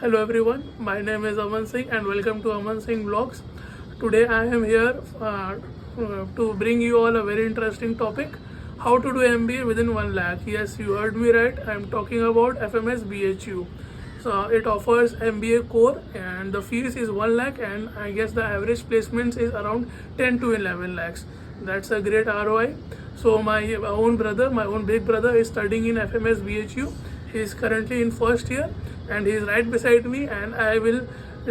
Hello everyone, my name is Aman Singh and welcome to Aman Singh Vlogs. Today I am here to bring you all a very interesting topic, how to do MBA within 1 lakh. Yes, you heard me right, I am talking about FMS BHU. So it offers MBA core and the fees is 1 lakh and I guess the average placements is around 10 to 11 lakhs. That's a great ROI. So my own big brother is studying in FMS BHU. He is currently in first year and he is right beside me, and I will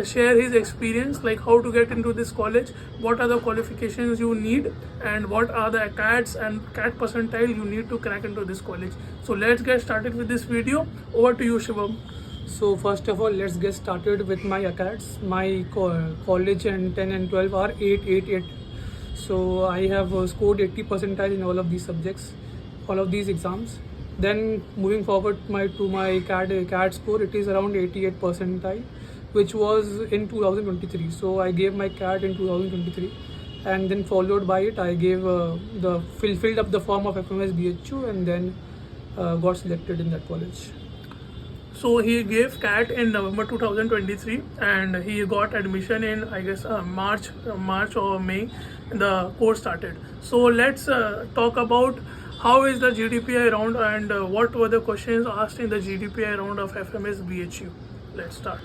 share his experience, like how to get into this college, what are the qualifications you need, and what are the CATs and CAT percentile you need to crack into this college. So let's get started with this video. Over to you, Shivam. So first of all, let's get started with my ACADS. My college and 10 and 12 are 888. So I have scored 80 percentile in all of these subjects, all of these exams. Then moving forward to my CAD score, it is around 88 percentile, which was in 2023. So I gave my CAD in 2023, and then followed by it, I gave filled up the form of FMS BHU, and then got selected in that college. So he gave CAT in November 2023 and he got admission in, I guess, March or May. The course started. So let's talk about how is the GDPI round and what were the questions asked in the GDPI round of FMS BHU. Let's start.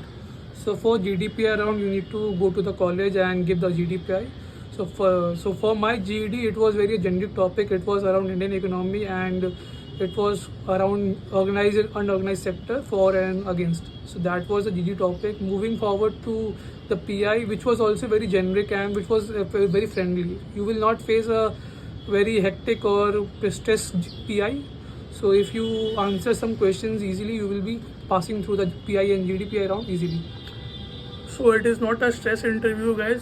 So for GDPI round, you need to go to the college and give the GDPI. So for my GED, it was very generic topic. It was around Indian economy and it was around organized and unorganized sector, for and against. So that was the GD topic. Moving forward to the PI, which was also very generic and which was very friendly. You will not face a very hectic or stressed PI. So if you answer some questions easily, you will be passing through the PI and GDPI round easily. So it is not a stress interview, guys.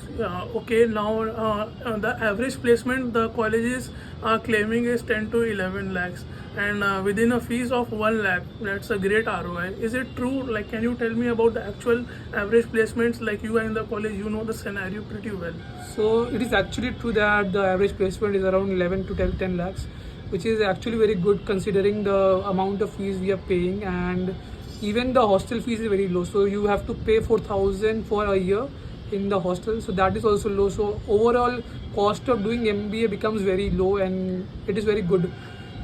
Okay, now the average placement the colleges are claiming is 10 to 11 lakhs and within a fees of 1 lakh. That's a great ROI. Is it true? Like, can you tell me about the actual average placements? Like, you are in the college, you know the scenario pretty well. So it is actually true that the average placement is around 11 to 10 lakhs, which is actually very good considering the amount of fees we are paying, and even the hostel fees is very low. So you have to pay 4,000 for a year in the hostel. So that is also low. So overall cost of doing MBA becomes very low, and it is very good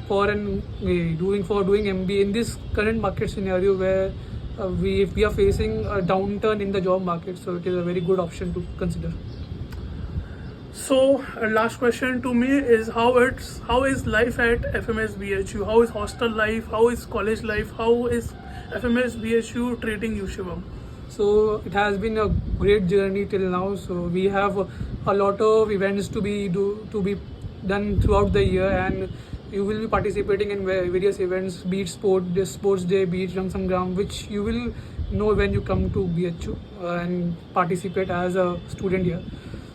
for doing MBA in this current market scenario where we are facing a downturn in the job market. So it is a very good option to consider. So last question to me is how is life at FMS BHU? How is hostel life? How is college life? How is FMS BHU treating you, Shivam? So it has been a great journey till now. So we have a lot of events to be done throughout the year, and you will be participating in various events, be it sports day, be it Rang Sangram, which you will know when you come to BHU and participate as a student here.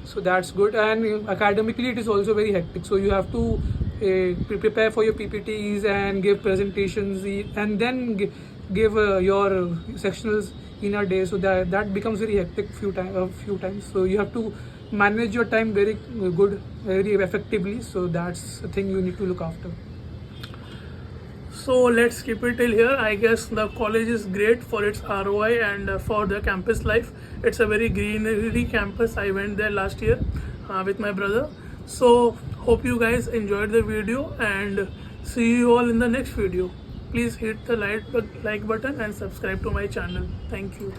So that's good, and academically it is also very hectic. So you have to prepare for your PPTs and give presentations, and then give your sectionals in a day. So that becomes very hectic few times. So you have to manage your time very good, very effectively. So that's the thing you need to look after. So let's keep it till here. I guess the college is great for its ROI and for the campus life. It's a very greenery campus. I went there last year with my brother. So hope you guys enjoyed the video and see you all in the next video. Please hit the like button and subscribe to my channel. Thank you.